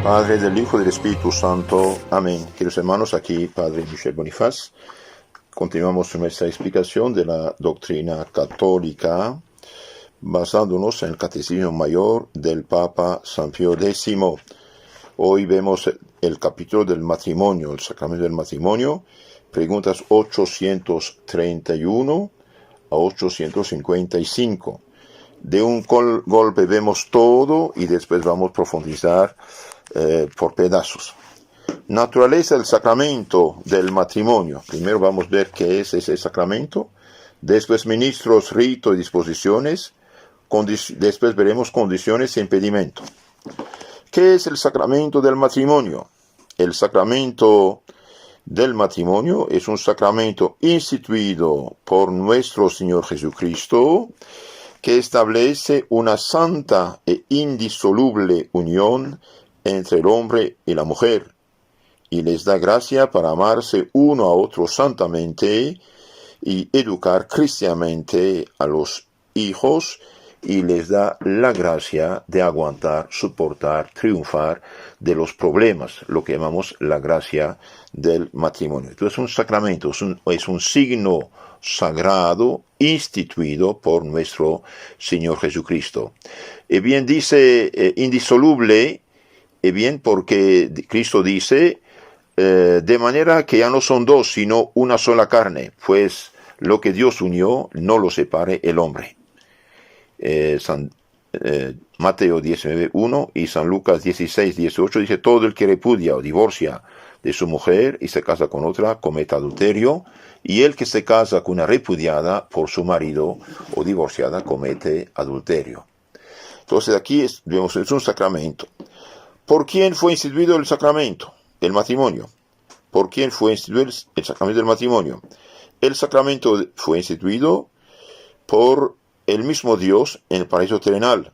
Padre, del Hijo y del Espíritu Santo. Amén. Queridos hermanos, aquí Padre Michel Bonifaz. Continuamos nuestra explicación de la doctrina católica basándonos en el Catecismo Mayor del Papa San Pío X. Hoy vemos el capítulo del matrimonio, el sacramento del matrimonio, preguntas 831 a 855. De un golpe vemos todo y después vamos a profundizar por pedazos. Naturaleza del sacramento del matrimonio. Primero vamos a ver qué es ese sacramento. Después ministros, ritos y disposiciones. Después veremos condiciones e impedimento. ¿Qué es el sacramento del matrimonio? El sacramento del matrimonio es un sacramento instituido por nuestro Señor Jesucristo, que establece una santa e indisoluble unión entre el hombre y la mujer, y les da gracia para amarse uno a otro santamente y educar cristianamente a los hijos, y les da la gracia de aguantar, soportar, triunfar de los problemas, lo que llamamos la gracia del matrimonio. Entonces es un sacramento, es un signo sagrado instituido por nuestro Señor Jesucristo. Y bien dice indisoluble, y bien porque Cristo dice, de manera que ya no son dos, sino una sola carne, pues lo que Dios unió no lo separe el hombre. Mateo 19:1 y San Lucas 16:18 dice: todo el que repudia o divorcia de su mujer y se casa con otra comete adulterio, y el que se casa con una repudiada por su marido o divorciada comete adulterio. Entonces aquí vemos es un sacramento. ¿Por quién fue instituido el sacramento? El matrimonio. ¿Por quién fue instituido el sacramento del matrimonio? El sacramento fue instituido por el mismo Dios en el paraíso terrenal.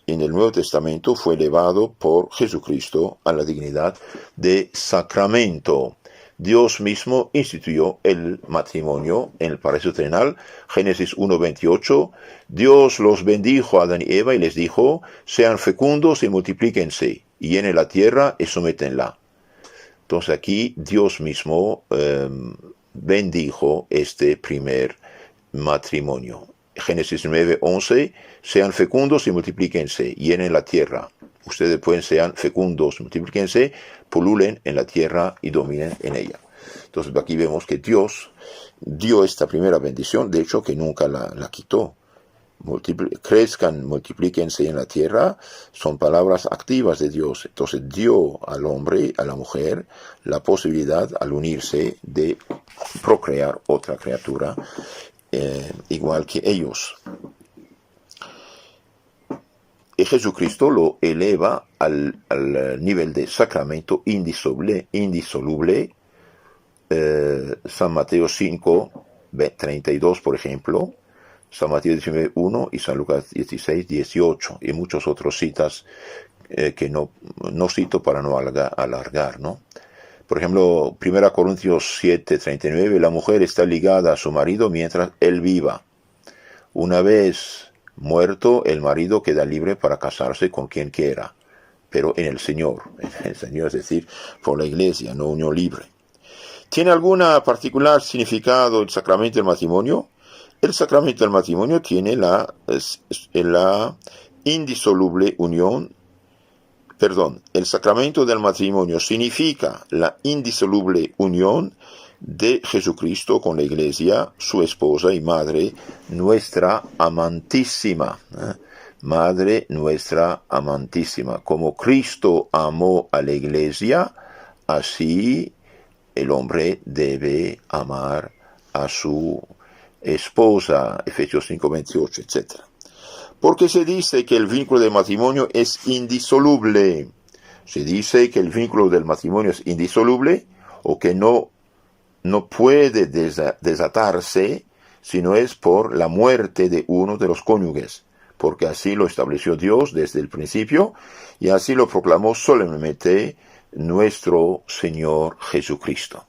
En el Nuevo Testamento fue elevado por Jesucristo a la dignidad de sacramento. Dios mismo instituyó el matrimonio en el paraíso terrenal. Génesis 1:28. Dios los bendijo a Adán y Eva y les dijo: sean fecundos y multiplíquense, y llenen la tierra y sométenla. Entonces aquí Dios mismo bendijo este primer matrimonio. Génesis 9:11, sean fecundos y multiplíquense, llenen la tierra. Ustedes pueden sean fecundos, multiplíquense, pululen en la tierra y dominen en ella. Entonces aquí vemos que Dios dio esta primera bendición, de hecho que nunca la quitó. Crezcan, multiplíquense en la tierra, son palabras activas de Dios. Entonces dio al hombre, a la mujer, la posibilidad al unirse de procrear otra criatura igual que ellos. Y Jesucristo lo eleva al nivel de sacramento indisoluble. San Mateo 5:32, por ejemplo, San Mateo 19:1 y San Lucas 16:18, y muchos otros citas que no cito para no alargar, ¿no? Por ejemplo, 1 Corintios 7:39, la mujer está ligada a su marido mientras él viva. Una vez muerto, el marido queda libre para casarse con quien quiera, pero en el Señor, es decir, por la Iglesia, no unión libre. ¿Tiene alguna particular significado el sacramento del matrimonio? El sacramento del matrimonio tiene la indisoluble unión. El sacramento del matrimonio significa la indisoluble unión de Jesucristo con la Iglesia, su esposa y madre, nuestra amantísima. Madre nuestra amantísima. Como Cristo amó a la Iglesia, así el hombre debe amar a su esposa. Efesios 5:28, etc. Porque se dice que el vínculo del matrimonio es indisoluble. Se dice que el vínculo del matrimonio es indisoluble, o que no puede desatarse si no es por la muerte de uno de los cónyuges, porque así lo estableció Dios desde el principio, y así lo proclamó solemnemente nuestro Señor Jesucristo.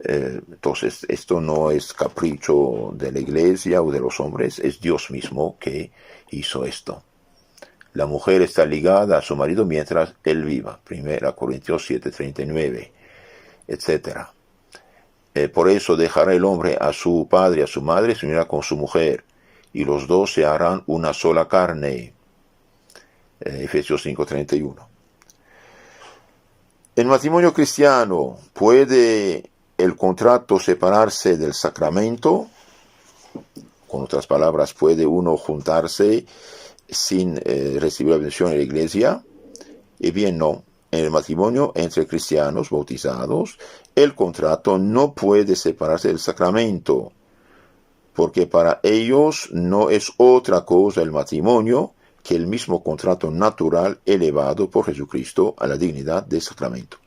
Entonces esto no es capricho de la Iglesia o de los hombres, es Dios mismo que hizo esto. La mujer está ligada a su marido mientras él viva. 1 Corintios 7:39, etc. Por eso dejará el hombre a su padre y a su madre, se unirá con su mujer, y los dos se harán una sola carne. Efesios 5:31. En matrimonio cristiano, ¿puede el contrato separarse del sacramento? Con otras palabras, ¿puede uno juntarse sin recibir la bendición en la iglesia? Bien, no. En el matrimonio entre cristianos bautizados, el contrato no puede separarse del sacramento, porque para ellos no es otra cosa el matrimonio que el mismo contrato natural elevado por Jesucristo a la dignidad de sacramento.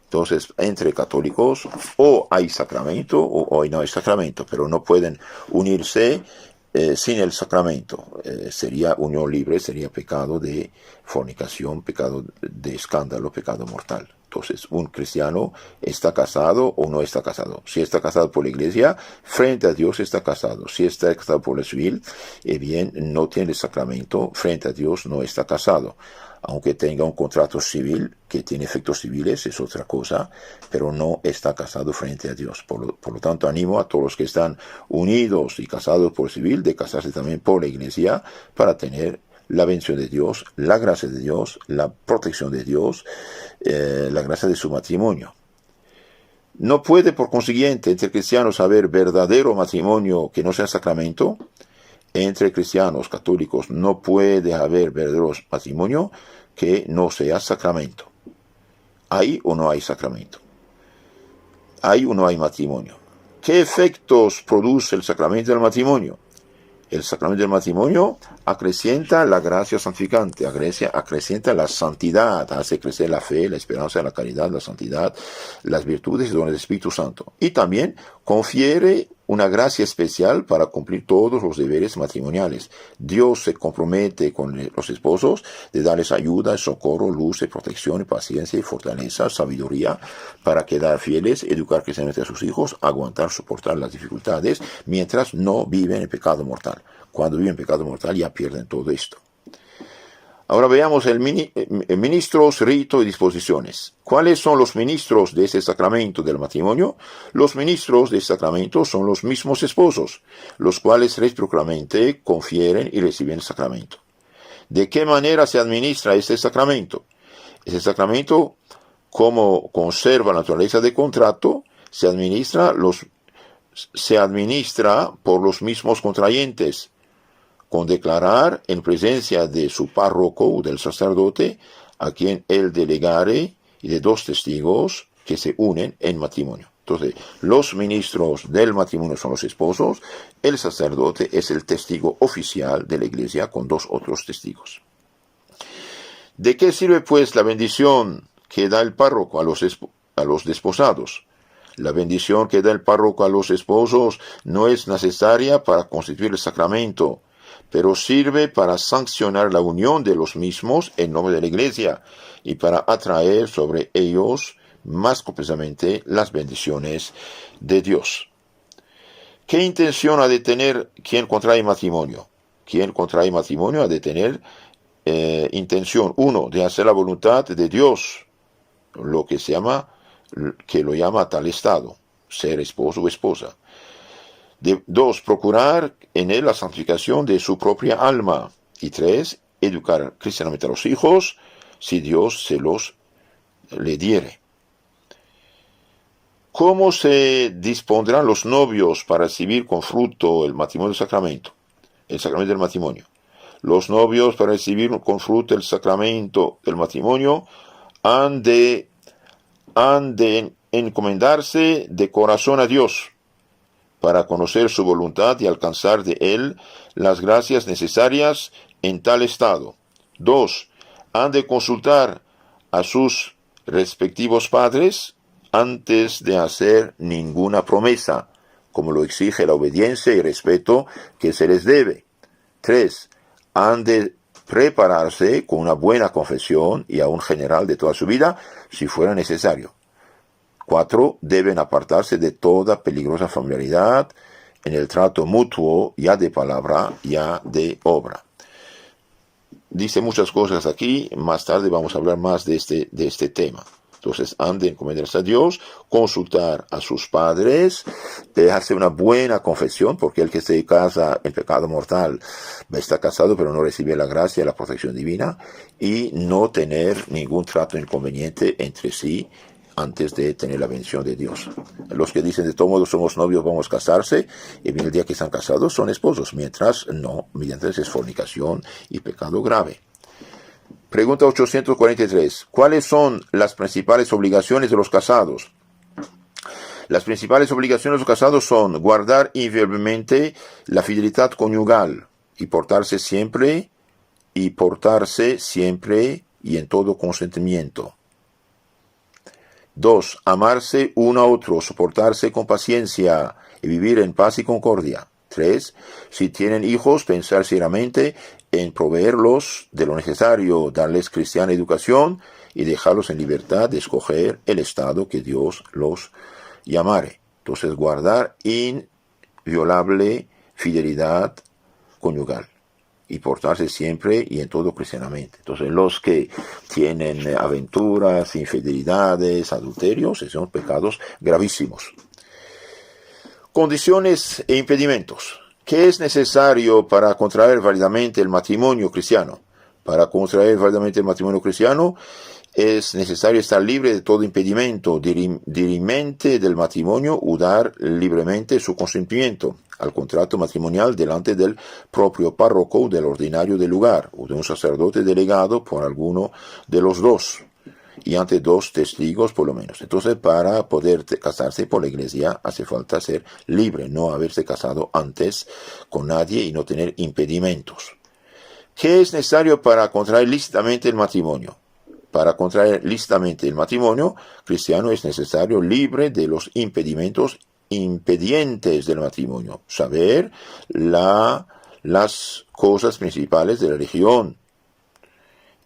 Entonces, entre católicos, o hay sacramento o no hay sacramento, pero no pueden unirse sin el sacramento. Sería unión libre, sería pecado de fornicación, pecado de escándalo, pecado mortal. Entonces, un cristiano está casado o no está casado. Si está casado por la iglesia, frente a Dios está casado. Si está casado por la civil, bien, no tiene sacramento, frente a Dios no está casado. Aunque tenga un contrato civil que tiene efectos civiles, es otra cosa, pero no está casado frente a Dios. Por lo tanto, animo a todos los que están unidos y casados por civil de casarse también por la iglesia para tener la bendición de Dios, la gracia de Dios, la protección de Dios, la gracia de su matrimonio. No puede, por consiguiente, entre cristianos haber verdadero matrimonio que no sea sacramento. Entre cristianos católicos no puede haber verdadero matrimonio que no sea sacramento. ¿Hay o no hay sacramento? ¿Hay o no hay matrimonio? ¿Qué efectos produce el sacramento del matrimonio? El sacramento del matrimonio acrecienta la gracia santificante, acrecienta la santidad, hace crecer la fe, la esperanza, la caridad, la santidad, las virtudes y dones del Espíritu Santo. Y también confiere una gracia especial para cumplir todos los deberes matrimoniales. Dios se compromete con los esposos de darles ayuda, socorro, luz, protección, paciencia y fortaleza, sabiduría, para quedar fieles, educar cristianamente a sus hijos, aguantar, soportar las dificultades, mientras no viven en pecado mortal. Cuando viven en pecado mortal ya pierden todo esto. Ahora veamos ministros, rito y disposiciones. ¿Cuáles son los ministros de este sacramento del matrimonio? Los ministros de este sacramento son los mismos esposos, los cuales recíprocamente confieren y reciben el sacramento. ¿De qué manera se administra este sacramento? Este sacramento, como conserva la naturaleza de contrato, se administra por los mismos contrayentes, con declarar en presencia de su párroco o del sacerdote, a quien él delegare, y de dos testigos que se unen en matrimonio. Entonces, los ministros del matrimonio son los esposos, el sacerdote es el testigo oficial de la iglesia con dos otros testigos. ¿De qué sirve pues la bendición que da el párroco a los desposados? La bendición que da el párroco a los esposos no es necesaria para constituir el sacramento, pero sirve para sancionar la unión de los mismos en nombre de la iglesia y para atraer sobre ellos más copiosamente las bendiciones de Dios. ¿Qué intención ha de tener quien contrae matrimonio? Quien contrae matrimonio ha de tener intención, uno, de hacer la voluntad de Dios, que lo llama a tal estado, ser esposo o esposa. Dos, procurar en él la santificación de su propia alma. Y tres, educar cristianamente a los hijos, si Dios se los le diere. ¿Cómo se dispondrán los novios para recibir con fruto el matrimonio sacramento? El sacramento del matrimonio. Los novios para recibir con fruto el sacramento del matrimonio han de encomendarse de corazón a Dios, para conocer su voluntad y alcanzar de él las gracias necesarias en tal estado. 2. Han de consultar a sus respectivos padres antes de hacer ninguna promesa, como lo exige la obediencia y respeto que se les debe. 3. Han de prepararse con una buena confesión y aún general de toda su vida, si fuera necesario. 4. Deben apartarse de toda peligrosa familiaridad en el trato mutuo, ya de palabra, ya de obra. dice muchas cosas aquí. Más tarde vamos a hablar más de este tema. Entonces, han de encomendarse a Dios, consultar a sus padres, hacer una buena confesión, porque el que se casa en pecado mortal está casado, pero no recibe la gracia y la protección divina, y no tener ningún trato inconveniente entre sí antes de tener la bendición de Dios. Los que dicen de todo modo somos novios, vamos a casarse, y bien el día que están casados son esposos, mientras no, mientras es fornicación y pecado grave. Pregunta 843. ¿Cuáles son las principales obligaciones de los casados? Las principales obligaciones de los casados son guardar inviolablemente la fidelidad conyugal y portarse siempre y en todo consentimiento. 2. Amarse uno a otro, soportarse con paciencia y vivir en paz y concordia. 3. Si tienen hijos, pensar seriamente en proveerlos de lo necesario, darles cristiana educación y dejarlos en libertad de escoger el estado que Dios los llamare. Entonces, guardar inviolable fidelidad conyugal y portarse siempre y en todo cristianamente. Entonces, los que tienen aventuras, infidelidades, adulterios, esos son pecados gravísimos. Condiciones e impedimentos. ¿Qué es necesario para contraer válidamente el matrimonio cristiano? Para contraer válidamente el matrimonio cristiano es necesario estar libre de todo impedimento dirimente del matrimonio o dar libremente su consentimiento al contrato matrimonial delante del propio párroco del ordinario del lugar o de un sacerdote delegado por alguno de los dos y ante 2 testigos por lo menos. Entonces, para poder casarse por la iglesia hace falta ser libre, no haberse casado antes con nadie y no tener impedimentos. ¿Qué es necesario para contraer lícitamente el matrimonio? Para contraer lícitamente el matrimonio cristiano es necesario libre de los impedimentos impedientes del matrimonio. Saber las cosas principales de la religión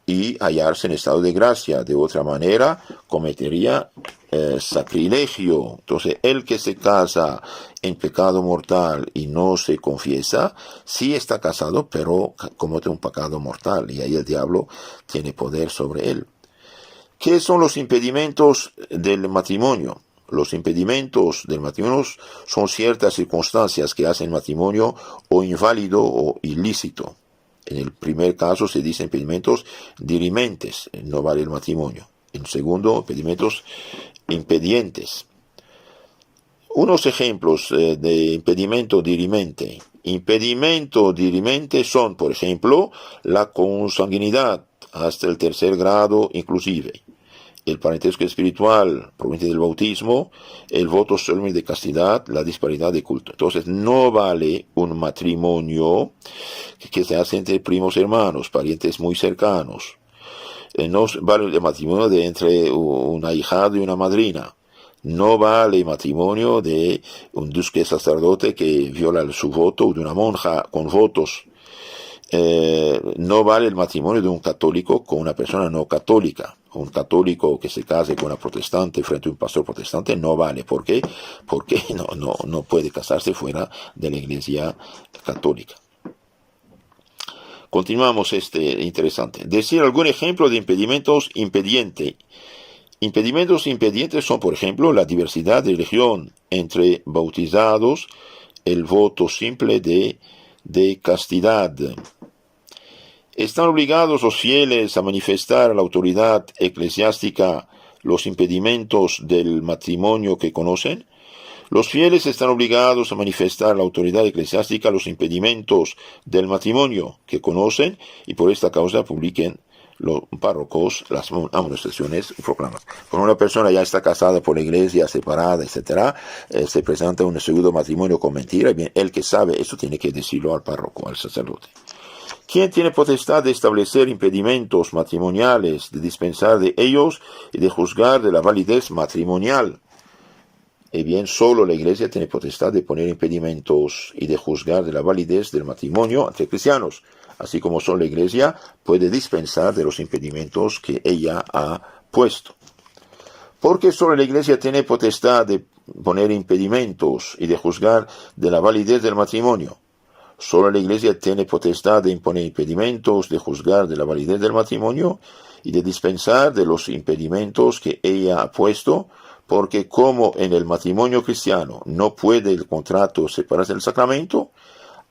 y hallarse en estado de gracia. De otra manera, cometería sacrilegio. Entonces, el que se casa en pecado mortal y no se confiesa, sí está casado, pero comete un pecado mortal, y ahí el diablo tiene poder sobre él. ¿Qué son los impedimentos del matrimonio? Los impedimentos del matrimonio son ciertas circunstancias que hacen el matrimonio o inválido o ilícito. En el primer caso se dice impedimentos dirimentes, no vale el matrimonio. En el segundo, impedimentos impedientes. Unos ejemplos de impedimento dirimente. Impedimento dirimente son, por ejemplo, la consanguinidad hasta el 3er grado inclusive, el parentesco espiritual proveniente del bautismo, el voto solemne de castidad, la disparidad de culto. Entonces, no vale un matrimonio que se hace entre primos hermanos, parientes muy cercanos. No vale el matrimonio de entre un ahijado y una madrina. No vale el matrimonio de un duque sacerdote que viola su voto, o de una monja con votos. No vale el matrimonio de un católico con una persona no católica. Un católico que se case con una protestante frente a un pastor protestante no vale. ¿Por qué? Porque no puede casarse fuera de la iglesia católica. Continuamos interesante. Decir algún ejemplo de impedimentos impedientes. Impedimentos impedientes son, por ejemplo, la diversidad de religión entre bautizados, el voto simple de castidad. ¿Están obligados los fieles a manifestar a la autoridad eclesiástica los impedimentos del matrimonio que conocen? Los fieles están obligados a manifestar a la autoridad eclesiástica los impedimentos del matrimonio que conocen y por esta causa publiquen los párrocos las amonestaciones proclamas. Cuando una persona ya está casada por la iglesia, separada, etc., se presenta un segundo matrimonio con mentira, y bien, el que sabe eso tiene que decirlo al párroco, al sacerdote. ¿Quién tiene potestad de establecer impedimentos matrimoniales, de dispensar de ellos y de juzgar de la validez matrimonial? Bien, solo la iglesia tiene potestad de poner impedimentos y de juzgar de la validez del matrimonio entre cristianos, así como solo la iglesia puede dispensar de los impedimentos que ella ha puesto. Porque solo la iglesia tiene potestad de poner impedimentos y de juzgar de la validez del matrimonio. Solo la Iglesia tiene potestad de imponer impedimentos, de juzgar de la validez del matrimonio y de dispensar de los impedimentos que ella ha puesto, porque como en el matrimonio cristiano no puede el contrato separarse del sacramento,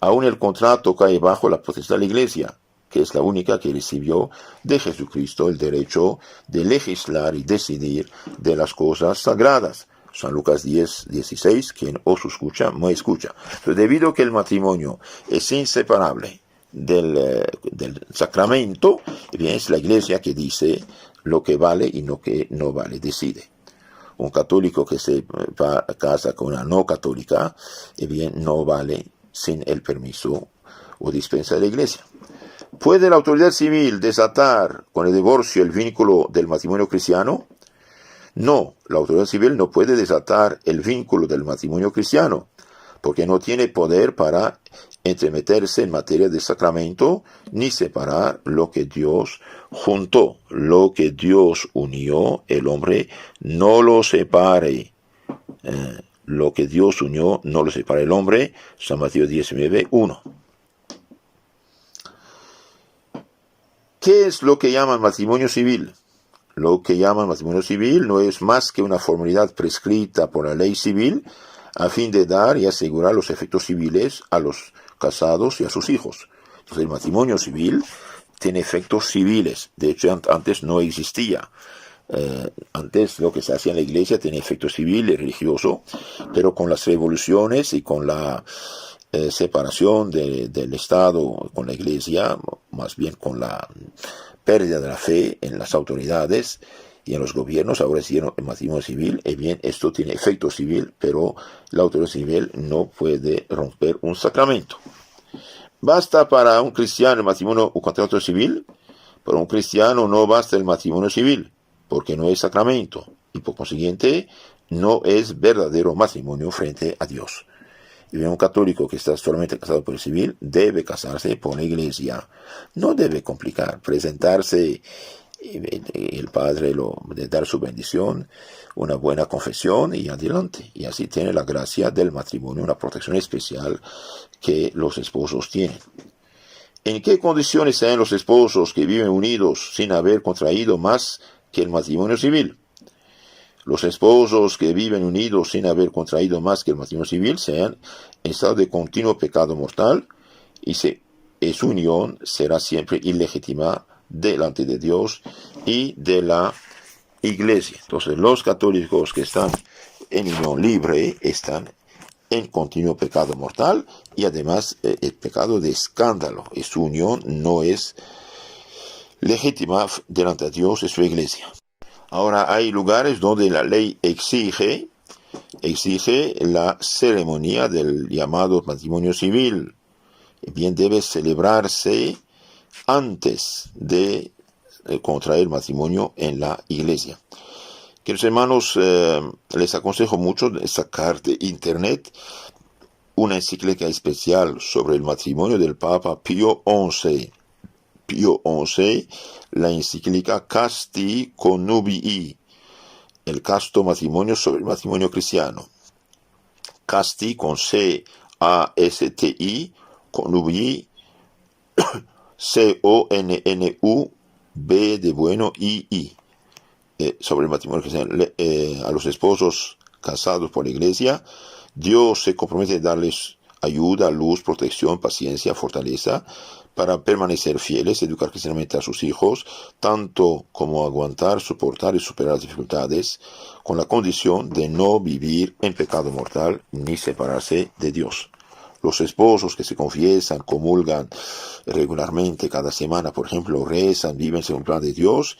aún el contrato cae bajo la potestad de la Iglesia, que es la única que recibió de Jesucristo el derecho de legislar y decidir de las cosas sagradas. San Lucas 10, 16, quien os escucha, me escucha. Pero debido a que el matrimonio es inseparable del sacramento, bien, es la Iglesia que dice lo que vale y lo que no vale, decide. Un católico que se casa con una no católica, bien, no vale sin el permiso o dispensa de la Iglesia. ¿Puede la autoridad civil desatar con el divorcio el vínculo del matrimonio cristiano? No, la autoridad civil no puede desatar el vínculo del matrimonio cristiano, porque no tiene poder para entremeterse en materia de sacramento, ni separar lo que Dios juntó. Lo que Dios unió, el hombre no lo separe. Lo que Dios unió, no lo separe el hombre. San Mateo 19, 1. ¿Qué es lo que llaman matrimonio civil? Lo que llaman matrimonio civil no es más que una formalidad prescrita por la ley civil a fin de dar y asegurar los efectos civiles a los casados y a sus hijos. Entonces el matrimonio civil tiene efectos civiles. De hecho, antes no existía. Antes lo que se hacía en la Iglesia tenía efecto civil y religioso, pero con las revoluciones y con la separación del Estado con la Iglesia, más bien con la pérdida de la fe en las autoridades y en los gobiernos, ahora hicieron el matrimonio civil, y bien, esto tiene efecto civil, pero la autoridad civil no puede romper un sacramento. ¿Basta para un cristiano el matrimonio o contrato civil? Para un cristiano no basta el matrimonio civil, porque no es sacramento, y por consiguiente no es verdadero matrimonio frente a Dios. Y un católico que está solamente casado por el civil debe casarse por la Iglesia. No debe complicar, presentarse, el padre de dar su bendición, una buena confesión y adelante. Y así tiene la gracia del matrimonio, una protección especial que los esposos tienen. ¿En qué condiciones sean los esposos que viven unidos sin haber contraído más que el matrimonio civil? Los esposos que viven unidos sin haber contraído más que el matrimonio civil sean en estado de continuo pecado mortal y su unión será siempre ilegítima delante de Dios y de la Iglesia. Entonces los católicos que están en unión libre están en continuo pecado mortal y además el pecado de escándalo. Y su unión no es legítima delante de Dios y su Iglesia. Ahora hay lugares donde la ley exige la ceremonia del llamado matrimonio civil. Bien, debe celebrarse antes de contraer matrimonio en la Iglesia. Queridos hermanos, les aconsejo mucho sacar de internet una encíclica especial sobre el matrimonio del Papa Pío XI. Pío XI, la encíclica Casti Connubii, el casto matrimonio sobre el matrimonio cristiano. Casti con C-A-S-T-I, Connubii, C-O-N-N-U-B de bueno, I-I. Sobre el matrimonio cristiano. A los esposos casados por la Iglesia, Dios se compromete a darles ayuda, luz, protección, paciencia, fortaleza, para permanecer fieles, educar cristianamente a sus hijos, tanto como aguantar, soportar y superar las dificultades, con la condición de no vivir en pecado mortal ni separarse de Dios. Los esposos que se confiesan, comulgan regularmente cada semana, por ejemplo, rezan, viven según el plan de Dios,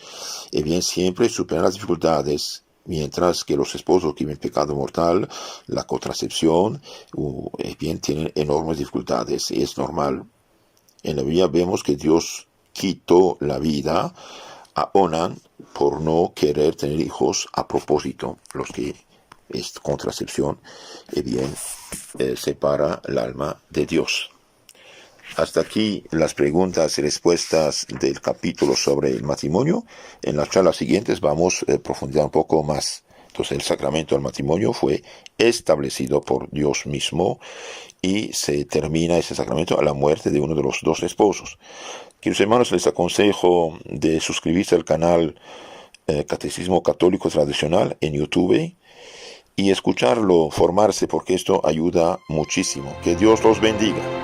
y bien siempre superan las dificultades, mientras que los esposos que viven pecado mortal, la contracepción, bien tienen enormes dificultades, y es normal. En la Biblia vemos que Dios quitó la vida a Onán por no querer tener hijos a propósito. Los que es contracepción, bien, separa el alma de Dios. Hasta aquí las preguntas y respuestas del capítulo sobre el matrimonio. En las charlas siguientes vamos a profundizar un poco más Entonces el sacramento del matrimonio fue establecido por Dios mismo y se termina ese sacramento a la muerte de uno de los dos esposos. Queridos hermanos, les aconsejo de suscribirse al canal Catecismo Católico Tradicional en YouTube y escucharlo, formarse, porque esto ayuda muchísimo. Que Dios los bendiga.